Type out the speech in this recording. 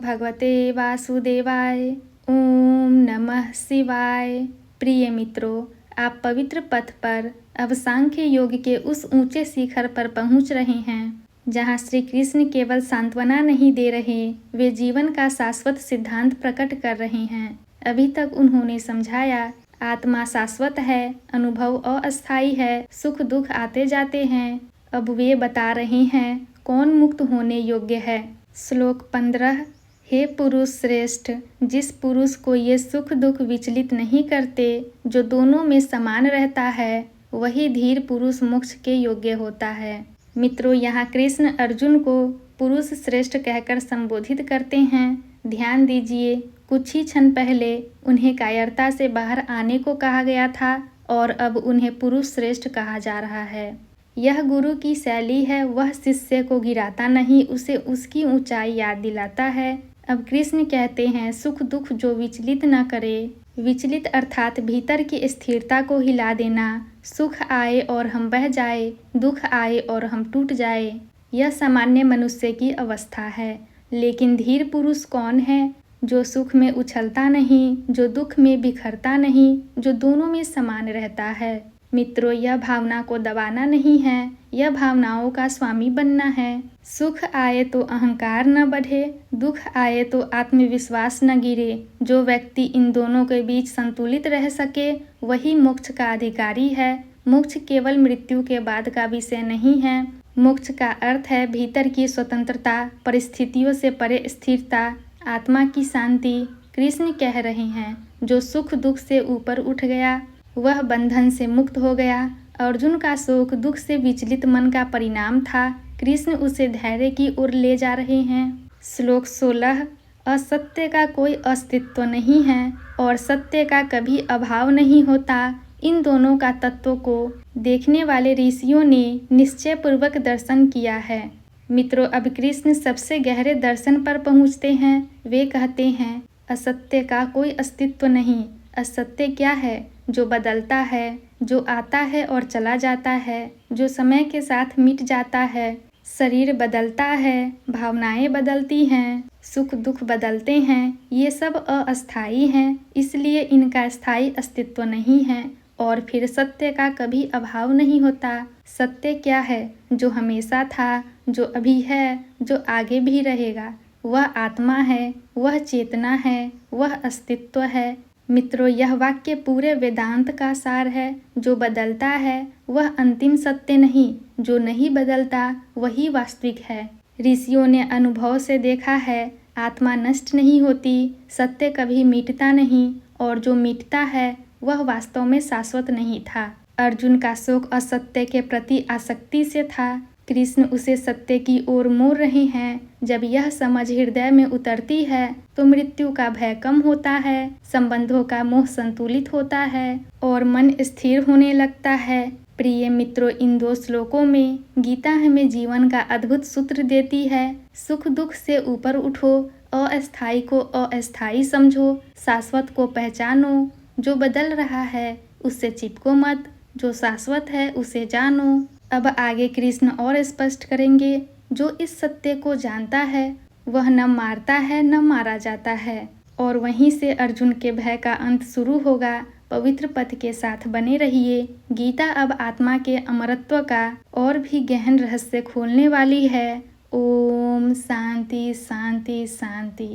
भगवते वासुदेवाय। ओम नमः शिवाय। प्रिय मित्रों, आप पवित्र पथ पर अब सांख्य योग के उस ऊंचे शिखर पर पहुंच रहे हैं जहां श्री कृष्ण केवल सांत्वना नहीं दे रहे, वे जीवन का शाश्वत सिद्धांत प्रकट कर रहे हैं। अभी तक उन्होंने समझाया आत्मा शाश्वत है, अनुभव अस्थायी है, सुख दुख आते जाते हैं। अब वे बता रहे हैं कौन मुक्त होने योग्य है। श्लोक 15। हे पुरुष श्रेष्ठ, जिस पुरुष को ये सुख दुख विचलित नहीं करते, जो दोनों में समान रहता है, वही धीर पुरुष मोक्ष के योग्य होता है। मित्रों, यहाँ कृष्ण अर्जुन को पुरुष श्रेष्ठ कहकर संबोधित करते हैं। ध्यान दीजिए, कुछ ही क्षण पहले उन्हें कायरता से बाहर आने को कहा गया था और अब उन्हें पुरुष श्रेष्ठ कहा जा रहा है। यह गुरु की शैली है, वह शिष्य को गिराता नहीं, उसे उसकी ऊंचाई याद दिलाता है। अब कृष्ण कहते हैं सुख दुख जो विचलित न करे। विचलित अर्थात भीतर की स्थिरता को हिला देना। सुख आए और हम बह जाए, दुख आए और हम टूट जाए, यह सामान्य मनुष्य की अवस्था है। लेकिन धीर पुरुष कौन है? जो सुख में उछलता नहीं, जो दुख में बिखरता नहीं, जो दोनों में समान रहता है। मित्रों, यह भावना को दबाना नहीं है, यह भावनाओं का स्वामी बनना है। सुख आए तो अहंकार न बढ़े, दुख आए तो आत्मविश्वास न गिरे। जो व्यक्ति इन दोनों के बीच संतुलित रह सके, वही मोक्ष का अधिकारी है। मोक्ष केवल मृत्यु के बाद का विषय नहीं है। मोक्ष का अर्थ है भीतर की स्वतंत्रता, परिस्थितियों से परे स्थिरता, आत्मा की शांति। कृष्ण कह रहे हैं जो सुख दुख से ऊपर उठ गया, वह बंधन से मुक्त हो गया। अर्जुन का शोक दुख से विचलित मन का परिणाम था। कृष्ण उसे धैर्य की ओर ले जा रहे हैं। श्लोक 16। असत्य का कोई अस्तित्व नहीं है और सत्य का कभी अभाव नहीं होता। इन दोनों का तत्व को देखने वाले ऋषियों ने निश्चय पूर्वक दर्शन किया है। मित्रों, अब कृष्ण सबसे गहरे दर्शन पर पहुँचते हैं। वे कहते हैं असत्य का कोई अस्तित्व नहीं। असत्य क्या है? जो बदलता है, जो आता है और चला जाता है, जो समय के साथ मिट जाता है। शरीर बदलता है, भावनाएं बदलती हैं, सुख दुख बदलते हैं, ये सब अस्थायी हैं, इसलिए इनका स्थायी अस्तित्व नहीं है। और फिर सत्य का कभी अभाव नहीं होता। सत्य क्या है? जो हमेशा था, जो अभी है, जो आगे भी रहेगा। वह आत्मा है, वह चेतना है, वह अस्तित्व है। मित्रों, यह वाक्य पूरे वेदांत का सार है। जो बदलता है वह अंतिम सत्य नहीं, जो नहीं बदलता वही वास्तविक है। ऋषियों ने अनुभव से देखा है आत्मा नष्ट नहीं होती, सत्य कभी मिटता नहीं, और जो मिटता है वह वास्तव में शाश्वत नहीं था। अर्जुन का शोक असत्य के प्रति आसक्ति से था। कृष्ण उसे सत्य की ओर मोड़ रहे हैं। जब यह समझ हृदय में उतरती है तो मृत्यु का भय कम होता है, संबंधों का मोह संतुलित होता है और मन स्थिर होने लगता है। प्रिय मित्रों, इन दो श्लोकों में गीता हमें जीवन का अद्भुत सूत्र देती है। सुख दुख से ऊपर उठो, अस्थायी को अस्थायी समझो, शाश्वत को पहचानो। जो बदल रहा है उससे चिपको मत, जो शाश्वत है उसे जानो। अब आगे कृष्ण और स्पष्ट करेंगे, जो इस सत्य को जानता है वह न मारता है न मारा जाता है। और वहीं से अर्जुन के भय का अंत शुरू होगा। पवित्र पथ के साथ बने रहिए। गीता अब आत्मा के अमरत्व का और भी गहन रहस्य खोलने वाली है। ओम शांति शांति शांति।